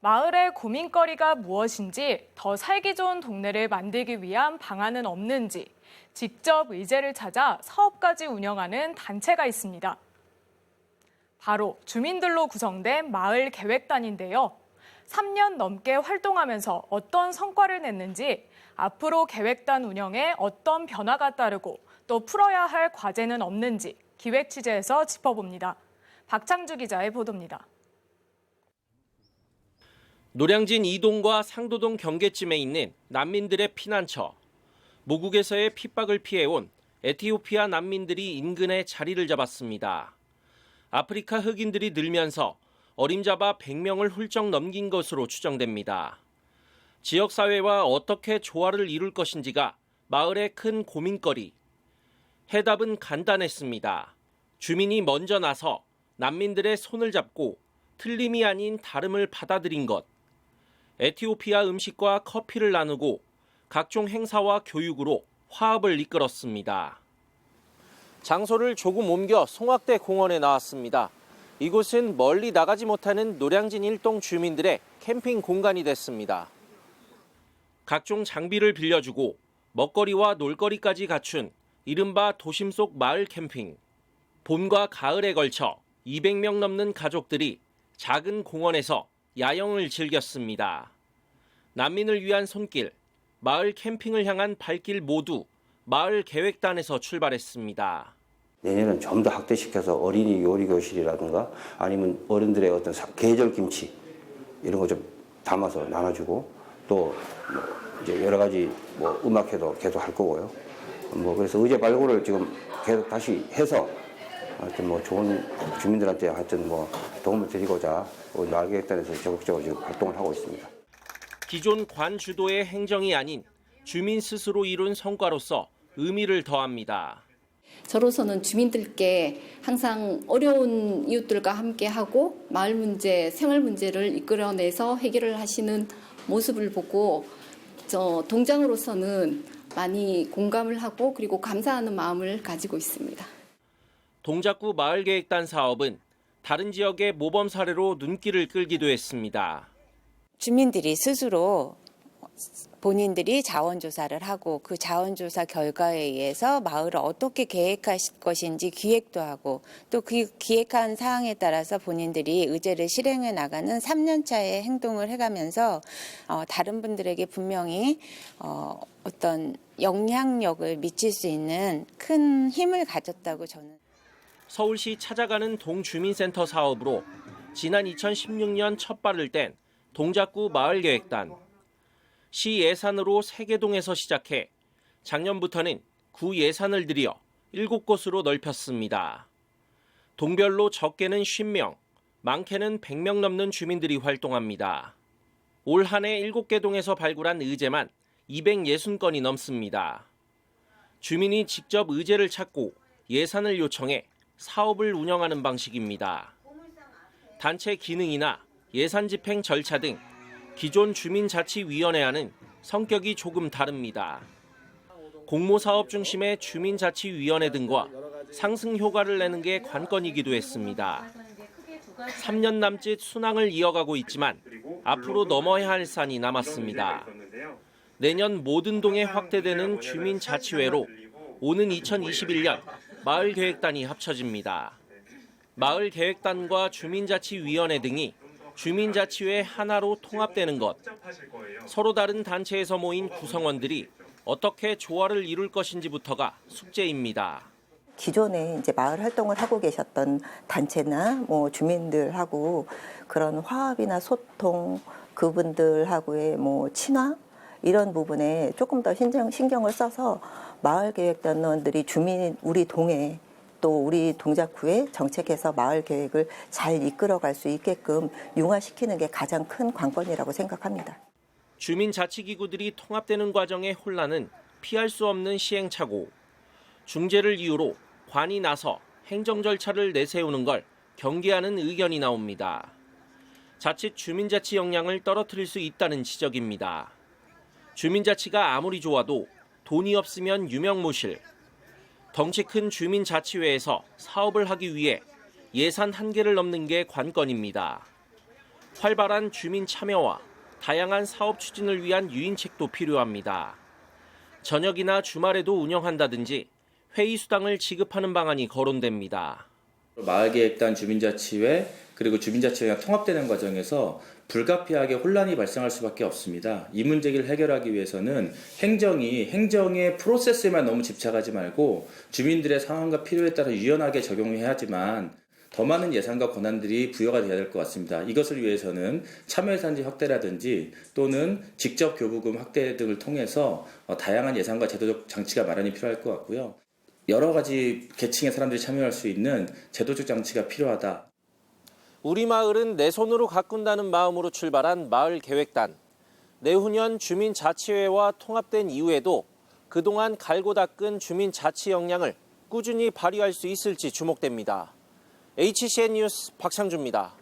마을의 고민거리가 무엇인지, 더 살기 좋은 동네를 만들기 위한 방안은 없는지 직접 의제를 찾아 사업까지 운영하는 단체가 있습니다. 바로 주민들로 구성된 마을 계획단인데요. 3년 넘게 활동하면서 어떤 성과를 냈는지, 앞으로 계획단 운영에 어떤 변화가 따르고 또 풀어야 할 과제는 없는지 기획 취재에서 짚어봅니다. 박창주 기자의 보도입니다. 노량진 이동과 상도동 경계쯤에 있는 난민들의 피난처. 모국에서의 핍박을 피해온 에티오피아 난민들이 인근에 자리를 잡았습니다. 아프리카 흑인들이 늘면서 어림잡아 100명을 훌쩍 넘긴 것으로 추정됩니다. 지역사회와 어떻게 조화를 이룰 것인지가 마을의 큰 고민거리. 해답은 간단했습니다. 주민이 먼저 나서 난민들의 손을 잡고 틀림이 아닌 다름을 받아들인 것. 에티오피아 음식과 커피를 나누고 각종 행사와 교육으로 화합을 이끌었습니다. 장소를 조금 옮겨 송악대 공원에 나왔습니다. 이곳은 멀리 나가지 못하는 노량진 일동 주민들의 캠핑 공간이 됐습니다. 각종 장비를 빌려주고 먹거리와 놀거리까지 갖춘 이른바 도심 속 마을 캠핑. 봄과 가을에 걸쳐 200명 넘는 가족들이 작은 공원에서 야영을 즐겼습니다. 난민을 위한 손길, 마을 캠핑을 향한 발길 모두 마을 계획단에서 출발했습니다. 내년은 좀 더 확대시켜서 어린이 요리 교실이라든가 아니면 어른들의 어떤 계절 김치 이런 거 좀 담아서 나눠주고 또 이제 여러 가지 음악회도 계속 할 거고요. 그래서 의제 발굴을 지금 계속 다시 해서 하여튼 좋은 주민들한테 하여튼 도움을 드리고자 마을 계획단에서 적극적으로 지금 활동을 하고 있습니다. 기존 관 주도의 행정이 아닌 주민 스스로 이룬 성과로서 의미를 더합니다. 저로서는 주민들께 항상 어려운 이웃들과 함께하고 마을 문제, 생활 문제를 이끌어내서 해결을 하시는 모습을 보고 저 동장으로서는 많이 공감을 하고 그리고 감사하는 마음을 가지고 있습니다. 동작구 마을계획단 사업은 다른 지역의 모범 사례로 눈길을 끌기도 했습니다. 주민들이 스스로 본인들이 자원조사를 하고 그 자원조사 결과에 의해서 마을을 어떻게 계획할 것인지 기획도 하고 또 그 기획한 사항에 따라서 본인들이 의제를 실행해 나가는 3년차의 행동을 해가면서 다른 분들에게 분명히 어떤 영향력을 미칠 수 있는 큰 힘을 가졌다고 저는. 서울시 찾아가는 동주민센터 사업으로 지난 2016년 첫 발을 뗀 동작구 마을계획단. 시 예산으로 세개동에서 시작해 작년부터는 구 예산을 들여 7곳으로 넓혔습니다. 동별로 적게는 50명, 많게는 100명 넘는 주민들이 활동합니다. 올 한 해 7개 동에서 발굴한 의제만 260건이 넘습니다. 주민이 직접 의제를 찾고 예산을 요청해 사업을 운영하는 방식입니다. 단체 기능이나 예산 집행 절차 등 기존주민자치위원회와는 성격이 조금 다릅니다. 공모사업 중심의 주민자치위원회 등과 상승 효과를 내는 게 관건이기도 했습니다. 3년 남짓 순항을 이어가고 있지만 앞으로 넘어야 할 산이 남았습니다. 내년 모든 동에 확대되는 주민자치회로 오는 2021년 마을계획단이 합쳐집니다. 마을계획단과 주민자치위원회 등이 주민자치회 하나로 통합되는 것. 서로 다른 단체에서 모인 구성원들이 어떻게 조화를 이룰 것인지부터가 숙제입니다. 기존에 이제 마을 활동을 하고 계셨던 단체나 주민들하고 그런 화합이나 소통, 그분들하고의 친화 이런 부분에 조금 더 신경을 써서 마을계획단원들이 우리 동에 또 우리 동작구에 정책해서 마을 계획을 잘 이끌어갈 수 있게끔 융화시키는 게 가장 큰 관건이라고 생각합니다. 주민자치기구들이 통합되는 과정의 혼란은 피할 수 없는 시행착오. 중재를 이유로 관이 나서 행정 절차를 내세우는 걸 경계하는 의견이 나옵니다. 자칫 주민자치 역량을 떨어뜨릴 수 있다는 지적입니다. 주민자치가 아무리 좋아도 돈이 없으면 유명무실. 덩치 큰 주민자치회에서 사업을 하기 위해 예산 한계를 넘는 게 관건입니다. 활발한 주민 참여와 다양한 사업 추진을 위한 유인책도 필요합니다. 저녁이나 주말에도 운영한다든지 회의 수당을 지급하는 방안이 거론됩니다. 마을계획단 주민자치회 그리고 주민자치회가 통합되는 과정에서 불가피하게 혼란이 발생할 수밖에 없습니다. 이 문제를 해결하기 위해서는 행정의 프로세스에만 너무 집착하지 말고 주민들의 상황과 필요에 따라 유연하게 적용해야지만 더 많은 예산과 권한들이 부여가 돼야 될 것 같습니다. 이것을 위해서는 참여예산지 확대라든지 또는 직접 교부금 확대 등을 통해서 다양한 예산과 제도적 장치가 마련이 필요할 것 같고요. 여러 가지 계층의 사람들이 참여할 수 있는 제도적 장치가 필요하다. 우리 마을은 내 손으로 가꾼다는 마음으로 출발한 마을계획단. 내후년 주민자치회와 통합된 이후에도 그동안 갈고 닦은 주민자치 역량을 꾸준히 발휘할 수 있을지 주목됩니다. HCN 뉴스 박상주입니다.